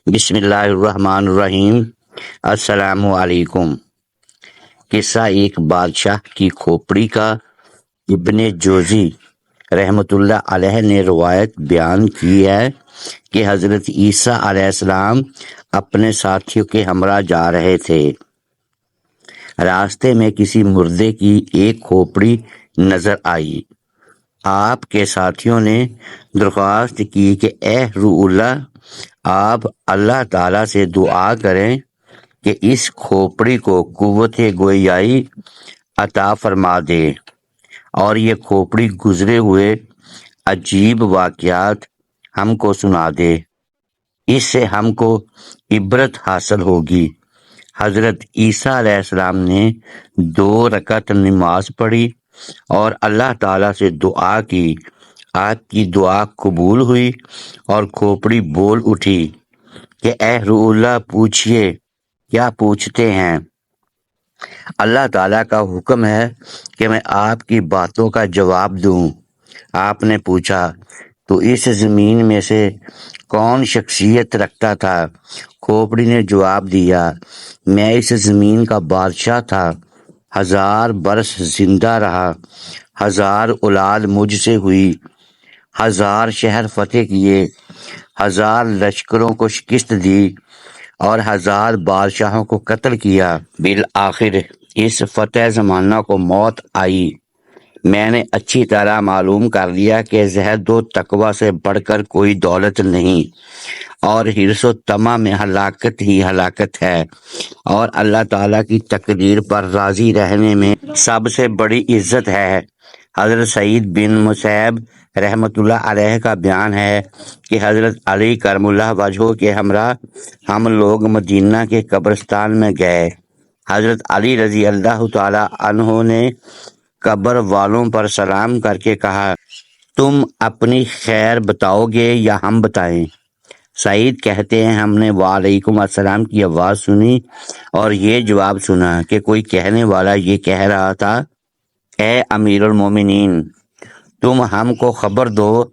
بسم اللہ الرحمن الرحیم۔ السلام علیکم۔ قصہ ایک بادشاہ کی کھوپڑی کا۔ ابن جوزی رحمۃ اللہ علیہ نے روایت بیان کی ہے کہ حضرت عیسیٰ علیہ السلام اپنے ساتھیوں کے ہمراہ جا رہے تھے۔ راستے میں کسی مردے کی ایک کھوپڑی نظر آئی۔ آپ کے ساتھیوں نے درخواست کی کہ اے روح اللہ، آپ اللہ تعالیٰ سے دعا کریں کہ اس کھوپڑی کو قوت گویائی عطا فرما دے اور یہ کھوپڑی گزرے ہوئے عجیب واقعات ہم کو سنا دے، اس سے ہم کو عبرت حاصل ہوگی۔ حضرت عیسیٰ علیہ السلام نے 2 رکعت نماز پڑھی اور اللہ تعالیٰ سے دعا کی۔ آپ کی دعا قبول ہوئی اور کھوپڑی بول اٹھی کہ اے روح اللہ، پوچھئے، کیا پوچھتے ہیں؟ اللہ تعالیٰ کا حکم ہے کہ میں آپ کی باتوں کا جواب دوں۔ آپ نے پوچھا، تو اس زمین میں سے کون شخصیت رکھتا تھا؟ کھوپڑی نے جواب دیا، میں اس زمین کا بادشاہ تھا۔ 1000 برس زندہ رہا، 1000 اولاد مجھ سے ہوئی، 1000 شہر فتح کیے، 1000 لشکروں کو شکست دی اور 1000 بادشاہوں کو قتل کیا۔ بالآخر اس فتح زمانہ کو موت آئی۔ میں نے اچھی طرح معلوم کر لیا کہ زہد و تقوی سے بڑھ کر کوئی دولت نہیں، اور حرص و طمع میں ہلاکت ہی ہلاکت ہے، اور اللہ تعالیٰ کی تقدیر پر راضی رہنے میں سب سے بڑی عزت ہے۔ حضرت سعید بن مسیب رحمۃ اللہ علیہ کا بیان ہے کہ حضرت علی کرم اللہ وجہہ کے ہمراہ ہم لوگ مدینہ کے قبرستان میں گئے۔ حضرت علی رضی اللہ تعالی عنہ نے قبر والوں پر سلام کر کے کہا، تم اپنی خیر بتاؤ گے یا ہم بتائیں؟ سعید کہتے ہیں، ہم نے وعلیکم السلام کی آواز سنی اور یہ جواب سنا کہ کوئی کہنے والا یہ کہہ رہا تھا، اے امیر المومنین، تم ہم کو خبر دو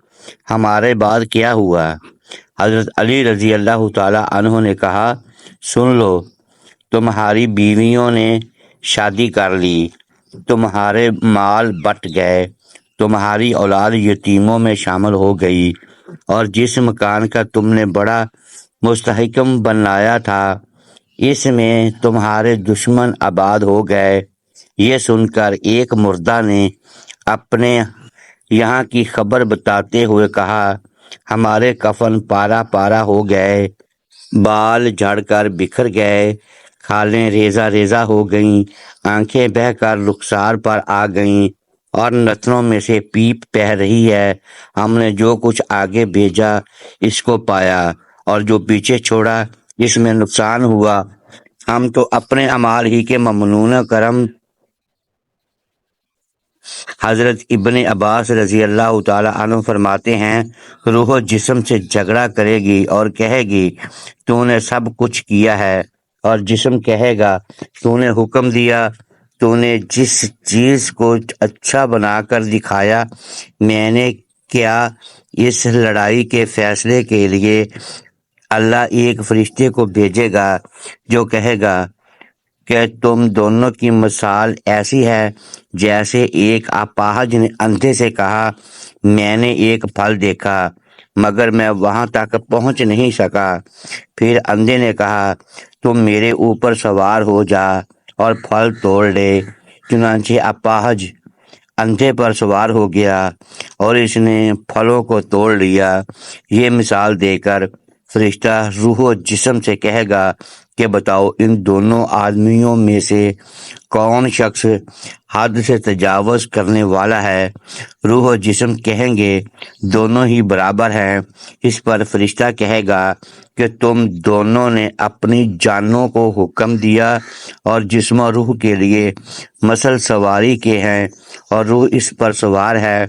ہمارے بعد کیا ہوا؟ حضرت علی رضی اللہ تعالی عنہ نے کہا، سن لو، تمہاری بیویوں نے شادی کر لی، تمہارے مال بٹ گئے، تمہاری اولاد یتیموں میں شامل ہو گئی، اور جس مکان کا تم نے بڑا مستحکم بنایا تھا اس میں تمہارے دشمن آباد ہو گئے۔ یہ سن کر ایک مردہ نے اپنے یہاں کی خبر بتاتے ہوئے کہا، ہمارے کفن پارا پارا ہو گئے، بال جھڑ کر بکھر گئے، کھالیں ریزہ ریزہ ہو گئیں، آنکھیں بہہ کر رخسار پر آ گئیں، اور نتنوں میں سے پیپ بہہ رہی ہے۔ ہم نے جو کچھ آگے بھیجا اس کو پایا، اور جو پیچھے چھوڑا اس میں نقصان ہوا۔ ہم تو اپنے اعمال ہی کے ممنون کرم۔ حضرت ابن عباس رضی اللہ تعالی عنہ فرماتے ہیں، روح جسم سے جھگڑا کرے گی اور کہے گی، تو نے سب کچھ کیا ہے، اور جسم کہے گا، تو نے حکم دیا، تو نے جس چیز کو اچھا بنا کر دکھایا، میں نے کیا۔ اس لڑائی کے فیصلے کے لیے اللہ ایک فرشتے کو بھیجے گا جو کہے گا کہ تم دونوں کی مثال ایسی ہے جیسے ایک اپاہج نے اندھے سے کہا، میں نے ایک پھل دیکھا مگر میں وہاں تک پہنچ نہیں سکا۔ پھر اندھے نے کہا، تم میرے اوپر سوار ہو جا اور پھل توڑ لے۔ چنانچہ اپاہج اندھے پر سوار ہو گیا اور اس نے پھلوں کو توڑ لیا۔ یہ مثال دے کر فرشتہ روح و جسم سے کہے گا کہ بتاؤ، ان دونوں آدمیوں میں سے کون شخص حد سے تجاوز کرنے والا ہے؟ روح و جسم کہیں گے، دونوں ہی برابر ہیں۔ اس پر فرشتہ کہے گا کہ تم دونوں نے اپنی جانوں کو حکم دیا اور جسم و روح کے لیے مسل سواری کے ہیں، اور روح اس پر سوار ہے۔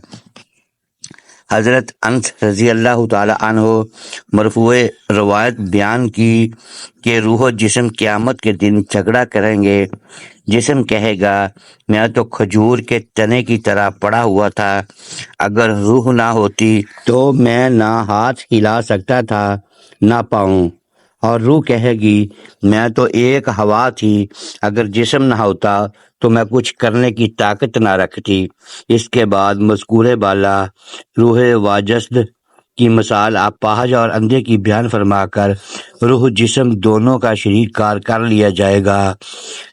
حضرت انس رضی اللہ تعالی عنہ مرفوع روایت بیان کی کہ روح و جسم قیامت کے دن جھگڑا کریں گے۔ جسم کہے گا، میں تو کھجور کے تنے کی طرح پڑا ہوا تھا، اگر روح نہ ہوتی تو میں نہ ہاتھ ہلا سکتا تھا نہ پاؤں، اور روح کہے گی میں تو ایک ہوا تھی، اگر جسم نہ ہوتا تو میں کچھ کرنے کی طاقت نہ رکھتی۔ اس کے بعد مذکور بالا روح واجسد کی مثال اپاہج اور اندھے کی بیان فرما کر روح جسم دونوں کا شریک کار کر لیا جائے گا۔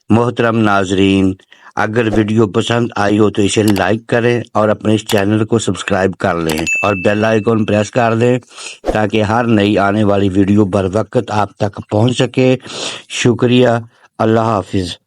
محترم ناظرین، اگر ویڈیو پسند آئی ہو تو اسے لائک کریں اور اپنے اس چینل کو سبسکرائب کر لیں اور بیل آئیکن پریس کر دیں تاکہ ہر نئی آنے والی ویڈیو بر وقت آپ تک پہنچ سکے۔ شکریہ، اللہ حافظ۔